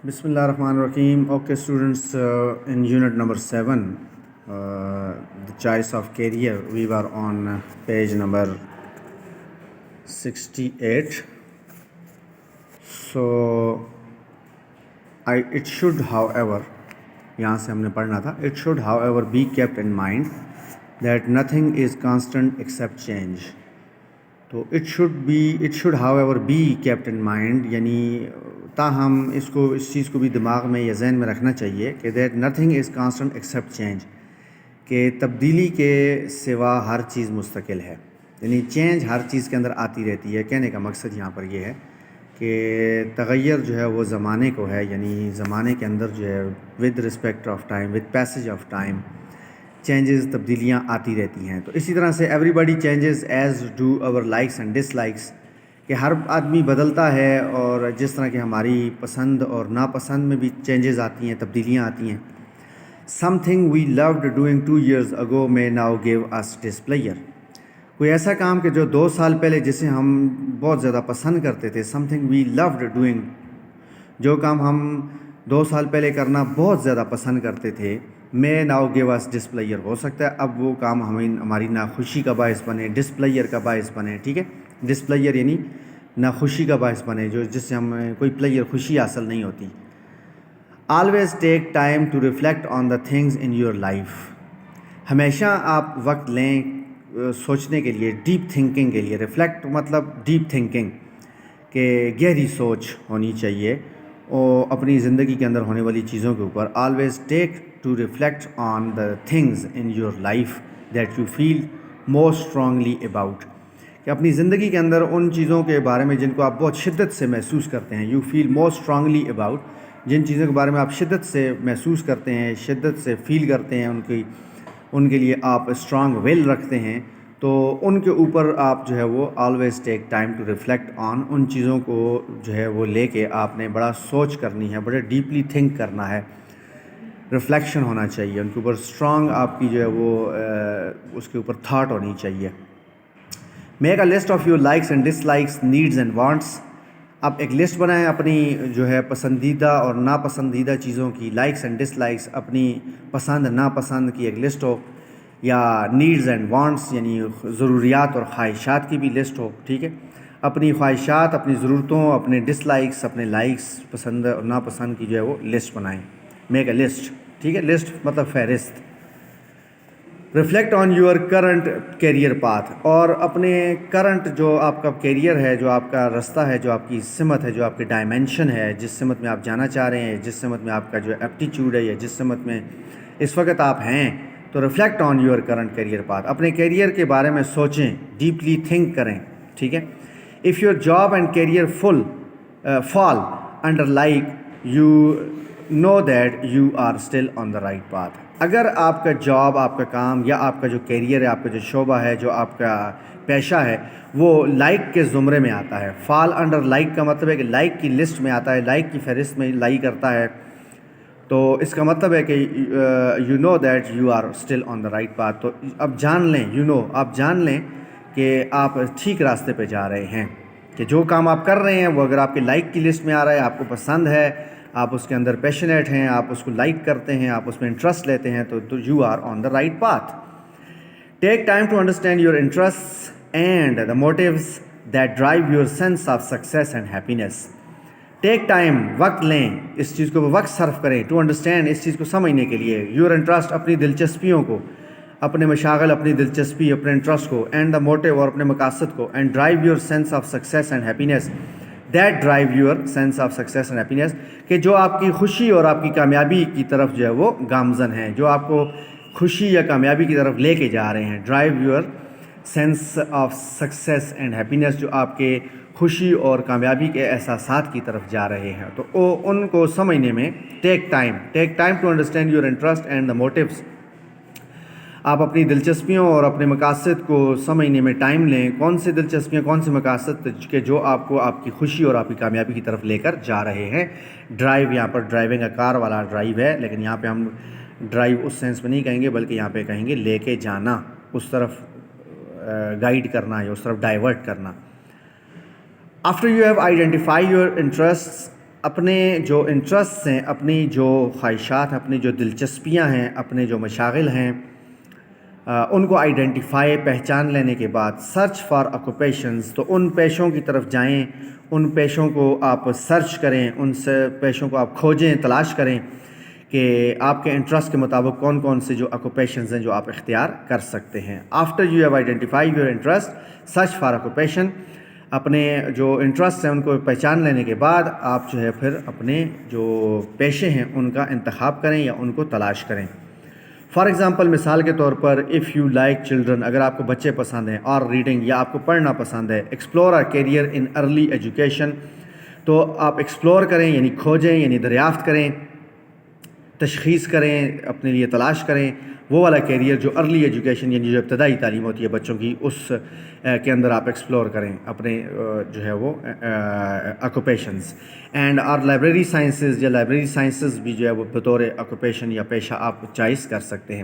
Bismillah ar-Rahman ar-Rahim. Okay, students, in unit number 7, the choice of career, we were on page number 68. So, it should, however, यहाँ से हमने पढ़ना था, it should, however, be kept in mind that nothing is constant except change. तो it should how ever be kept in mind, यानी ताहम इस चीज़ को भी दिमाग में या जहन में रखना चाहिए कि that nothing is constant except change, कि तब्दीली के सिवा हर चीज़ मुस्तकिल है, यानी चेंज हर चीज़ के अंदर आती रहती है। कहने का मकसद यहाँ पर यह है कि तग़य्युर जो है वो ज़माने को है, यानी ज़माने के अंदर जो है with respect of time, with passage of time changes, तब्दीलियाँ आती रहती हैं। तो इसी तरह से everybody changes as do our likes and dislikes, कि हर आदमी बदलता है और जिस तरह की हमारी पसंद और नापसंद में भी चेंजेस आती हैं, तब्दीलियाँ आती हैं। Something we loved doing 2 years ago may now give us displeasure, कोई ऐसा काम कि जो 2 साल पहले जिसे हम बहुत ज़्यादा पसंद करते थे, समथिंग वी लव्ड डूइंग, जो काम हम 2 साल पहले करना बहुत ज़्यादा पसंद करते थे, मे नाउ गिव अस डिस्प्लेयर, हो सकता है अब वो काम हमारी नाखुशी का बायस बने, डिस्प्लेयर का बायस बने। ठीक है, डिस्प्लेयर यानी नाखुशी का बायस बने, जो जिससे हमें कोई प्लेयर खुशी हासिल नहीं होती। Always take time to reflect on the things in your life, हमेशा आप वक्त लें सोचने के लिए, डीप थिंकिंग के लिए। रिफ्लेक्ट मतलब डीप थिंकिंग, कि गहरी सोच होनी चाहिए और अपनी ज़िंदगी के अंदर होने वाली चीज़ों के ऊपर। Always take to reflect on the things in your life that you feel more strongly about, कि अपनी ज़िंदगी के अंदर उन चीज़ों के बारे में जिनको आप बहुत शिद्दत से महसूस करते हैं। You feel more strongly about, जिन चीज़ों के बारे में आप शिद्दत से महसूस करते हैं, शिद्दत से फील करते हैं, उनके लिए आप स्ट्रांग विल रखते हैं, तो उनके ऊपर आप जो है वो always take time to reflect on, उन चीज़ों को जो है वो लेके आपने बड़ा सोच करनी है, बड़े डीपली थिंक करना है, रिफ्लेक्शन होना चाहिए, उनके ऊपर स्ट्रांग आपकी जो है वो उसके ऊपर थाट होनी चाहिए। Make a list of your likes and dislikes, needs and wants, आप एक लिस्ट बनाएं अपनी जो है पसंदीदा और नापसंदीदा चीज़ों की, लाइक्स एंड डिसलाइक्स, अपनी पसंद नापसंद की एक लिस्ट हो, या नीड्स एंड वांट्स यानी ज़रूरियात और ख्वाहिशात की भी लिस्ट हो। ठीक है, अपनी ख्वाहिशात, अपनी ज़रूरतों, अपने डिसलाइक्स, अपने लाइक्स, पसंद और नापसंद की जो है वो लिस्ट बनाएं। मेक अ लिस्ट, ठीक है, लिस्ट मतलब फहरिस्त। Reflect on your current career path, और अपने करंट जो आपका कैरियर है, जो आपका रास्ता है, जो आपकी सिमत है, जो आपकी डायमेंशन है, जिस सिमत में आप जाना चाह रहे हैं, जिस सिमत में आपका जो एप्टीट्यूड है, या जिस सिमत में इस वक्त आप हैं, तो reflect on your current career path, अपने कैरियर के बारे में सोचें, डीपली थिंक करें। ठीक है, if your job and career fall under like, you know that you are still on the right path. अगर आपका जॉब, आपका काम, या आपका जो कैरियर है, आपका जो शोबा है, जो आपका पेशा है, वो लाइक के ज़ुमरे में आता है। फॉल अंडर लाइक का मतलब है कि लाइक की लिस्ट में आता है, लाइक की फहरिस्त में लाई करता है, तो इसका मतलब है कि you know that you are still on the right path. तो अब जान लें, आप जान लें कि आप ठीक रास्ते पे जा रहे हैं, कि जो काम आप कर रहे हैं वो अगर आपके लाइक की लिस्ट में आ रहा है, आपको पसंद है, आप उसके अंदर पैशनेट हैं, आप उसको लाइक करते हैं, आप उसमें इंटरेस्ट लेते हैं, तो you are on the right path. Take time to understand your interest and the motives that drive your sense of success and happiness. Take time, वक्त लें, इस चीज़ को वक्त सर्फ करें, टू अंडरस्टैंड, इस चीज़ को समझने के लिए, योर इंटरेस्ट, अपनी दिलचस्पियों को, अपने मशागल, अपनी दिलचस्पी, अपने इंटरेस्ट को, एंड द मोटिव, और अपने मकासद को, and drive your sense of success and happiness, that drive your sense of success and happiness, कि जो आपकी खुशी और आपकी कामयाबी की तरफ जो है वो गामजन हैं, जो आपको खुशी या कामयाबी की तरफ लेके जा रहे हैं। Drive your sense of success and happiness, जो आपके खुशी और कामयाबी के एहसासात की तरफ जा रहे हैं, तो उनको समझने में take time to understand your interest and the motives, आप अपनी दिलचस्पियों और अपने मकासद को समझने में टाइम लें। कौन सी दिलचस्पियाँ, कौन से मकासद के जो आपको आपकी खुशी और आपकी कामयाबी की तरफ लेकर जा रहे हैं। ड्राइव, यहाँ पर ड्राइविंग का कार वाला ड्राइव है, लेकिन यहाँ पे हम ड्राइव उस सेंस में नहीं कहेंगे, बल्कि यहाँ पे कहेंगे लेके जाना, उस तरफ गाइड करना या उस तरफ डाइवर्ट करना। After you have identified your interests اپنے جو انٹرسٹ ہیں، اپنی جو خواہشات، اپنی جو دلچسپیاں ہیں، اپنے جو مشاغل ہیں، ان کو آئیڈینٹیفائی پہچان لینے کے بعد سرچ فار آکوپیشنز، تو ان پیشوں کی طرف جائیں، ان پیشوں کو آپ سرچ کریں، ان سے پیشوں کو آپ کھوجیں، تلاش کریں کہ آپ کے انٹرسٹ کے مطابق کون کون سے جو آکوپیشنز ہیں جو آپ اختیار کر سکتے ہیں. After you have identify your interest search for occupation, اپنے جو انٹرسٹ ہیں ان کو پہچان لینے کے بعد آپ جو ہے پھر اپنے جو پیشے ہیں ان کا انتخاب کریں یا ان کو تلاش کریں. فار ایگزامپل، مثال کے طور پر، اف یو لائک چلڈرن، اگر آپ کو بچے پسند ہیں، اور ریڈنگ، یا آپ کو پڑھنا پسند ہے، explore a career in early education, تو آپ ایکسپلور کریں یعنی کھوجیں، یعنی دریافت کریں، تشخیص کریں، اپنے لیے تلاش کریں وہ والا کیریئر جو ارلی ایجوکیشن یعنی جو ابتدائی تعلیم ہوتی ہے بچوں کی، اس کے اندر آپ ایکسپلور کریں اپنے جو ہے وہ آکوپیشنز. اینڈ اور لائبریری سائنسز، یا لائبریری سائنسز بھی جو ہے وہ بطور آکوپیشن یا پیشہ آپ چوائس کر سکتے ہیں.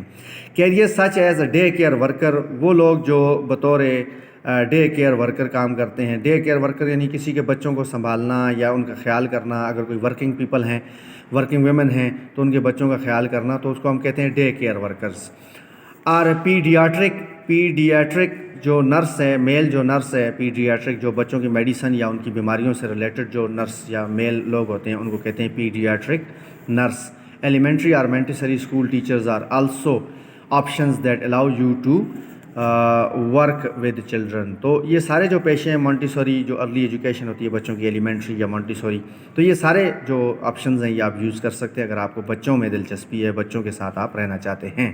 Career such as a day care worker, وہ لوگ جو بطور ڈے کیئر ورکر کام کرتے ہیں. ڈے کیئر ورکر یعنی کسی کے بچوں کو سنبھالنا یا ان کا خیال کرنا. اگر کوئی ورکنگ پیپل ہیں، ورکنگ ویمن ہیں، تو ان کے بچوں کا خیال کرنا، تو اس کو ہم کہتے ہیں ڈے کیئر ورکرز. اور پیڈیاٹرک جو نرس ہے، میل جو نرس ہے، پیڈیاٹرک جو بچوں کی میڈیسن یا ان کی بیماریوں سے ریلیٹڈ جو نرس یا میل لوگ ہوتے ہیں ان کو کہتے ہیں پیڈیاٹرک نرس. ایلیمنٹری اور Montessori school teachers are also options that allow you to work with children. تو یہ سارے جو پیشے ہیں، مونٹیسوری جو ارلی ایجوکیشن ہوتی ہے بچوں کی، ایلیمنٹری یا مونٹیسوری، تو یہ سارے جو آپشنز ہیں یہ آپ یوز کر سکتے ہیں اگر آپ کو بچوں میں دلچسپی ہے، بچوں کے ساتھ آپ رہنا چاہتے ہیں.